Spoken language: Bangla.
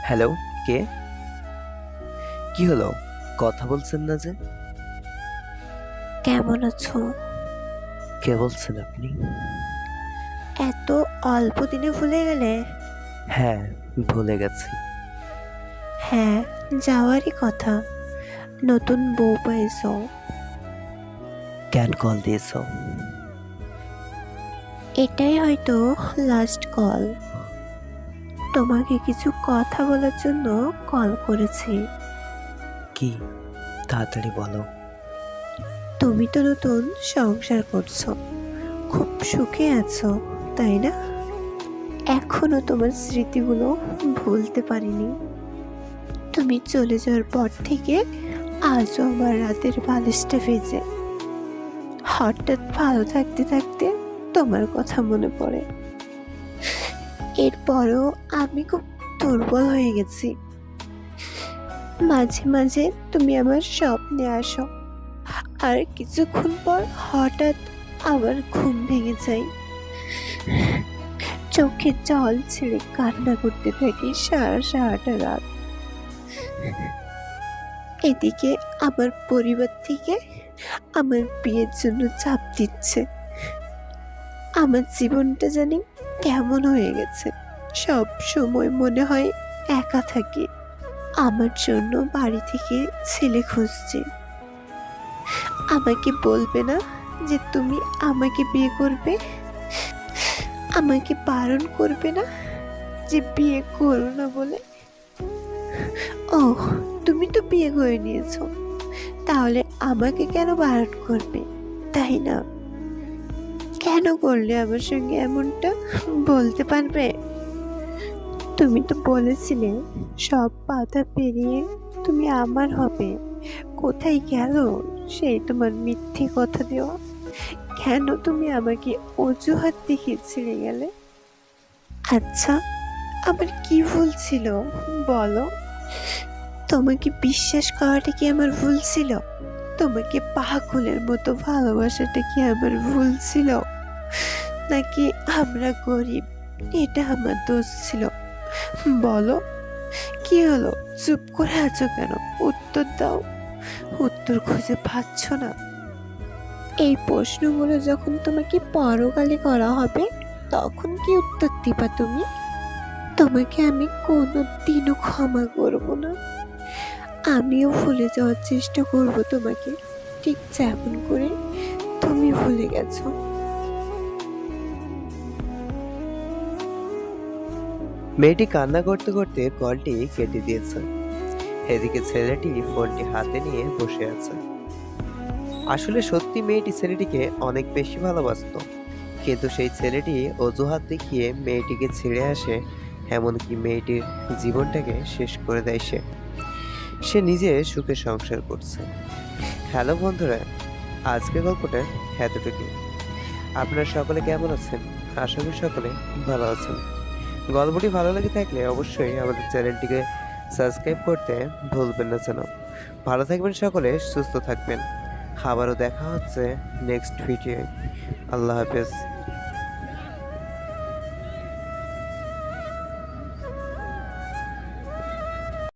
হ্যালো, কে? কি হলো, কথা বলছেন না যে? কেমন আছো? কে বলছেন আপনি? এত অল্প দিনে ভুলে গেলে? হ্যাঁ, ভুলে গেছি। হ্যাঁ, যাওয়ারই কথা। নতুন বউ পাইছো। কেন কল দিয়েছ? এটাই হয়তো লাস্ট কল। তোমাকে কিছু কথা বলার জন্য কল করেছি। কি, তাড়াতাড়ি বলো। তুমি তো নতুন সংসার করছো, খুব সুখে আছো, তাই না? এখনো তোমার স্মৃতিগুলো ভুলতে পারিনি। তুমি চলে যাওয়ার পর থেকে আজও আমার রাতের বালিশটা ভেজে। হঠাৎ ভালো থাকতে থাকতে তোমার কথা মনে পড়ে। এরপরও আমি খুব দুর্বল হয়ে গেছি। মাঝে মাঝে তুমি আমার স্বপ্নে আসো, আর কিছুক্ষণ পর হঠাৎ আবার ঘুম ভেঙে যায়। চোখে জল ছেড়ে কান্না করতে থাকি সারাটা রাত। এদিকে আমার পরিবার থেকে আমার বিয়ের জন্য চাপ দিচ্ছে। আমার জীবনটা জানি কেমন হয়ে গেছে। সব সময় মনে হয় একা থাকি। আমার জন্য বাড়ি থেকে ছেলে খুঁজছে। আমাকে বলবে না যে তুমি আমাকে বিয়ে করবে? আমাকে বারণ করবে না যে বিয়ে করো না বলে? ও, তুমি তো বিয়ে করে নিয়েছো, তাহলে আমাকে কেন বারণ করবে, তাই না? কেন করলে আমার সঙ্গে এমনটা, বলতে পারবে? তুমি তো বলেছিলে সব বাধা পেরিয়ে তুমি আমার হবে। কোথায় গেল সেই তোমার মিথ্যে কথা দেওয়া? কেন তুমি আমাকে অজুহাত দেখিয়ে ছেড়ে গেলে? আচ্ছা, আমার কি ভুল ছিল বলো? তোমাকে বিশ্বাস করাটা কি আমার ভুল ছিল? তোমাকে পাগলের মতো ভালোবাসাটা কি আমার ভুল ছিল? নাকি আমরা গরিব, এটা আমার দোষ ছিল? বলো, কি হলো? চুপ করে আছো কেন? উত্তর দাও। উত্তর খুঁজে পাচ্ছ না? এই প্রশ্নগুলো যখন তোমাকে পরকালে করা হবে, তখন কি উত্তর দিবা তুমি? তোমাকে আমি কোনোদিনও ক্ষমা করব না। আমিও ভুলে যাওয়ার চেষ্টা করব তোমাকে, ঠিক যেমন করে তুমি ভুলে গেছো। মেয়েটি কান্না করতে করতে কলটি কেটে দিয়েছে। এদিকে ছেলেটি ফোনটি হাতে নিয়ে বসে আছে। আসলে সত্যি মেয়েটি ছেলেটিকে অনেক বেশি ভালোবাসতো, কিন্তু সেই ছেলেটি অজুহাত দেখিয়ে মেয়েটিকে ছেড়ে আসে, এমনকি মেয়েটির জীবনটাকে শেষ করে দেয়। সে নিজে সুখে সংসার করছে। হ্যালো বন্ধুরা, আজকের গল্পটা এতটুকুই। আপনারা সকলে কেমন আছেন? আশা করি সকলে ভালো আছেন। গল্পটি ভালো লেগে থাকলে অবশ্যই আমাদের চ্যানেলটিকে সাবস্ক্রাইব করতে ভুলবেন না যেন। ভালো থাকবেন সকলে, সুস্থ থাকবেন। আবারও দেখা হচ্ছে নেক্সট ভিডিও। আল্লাহ হাফেজ।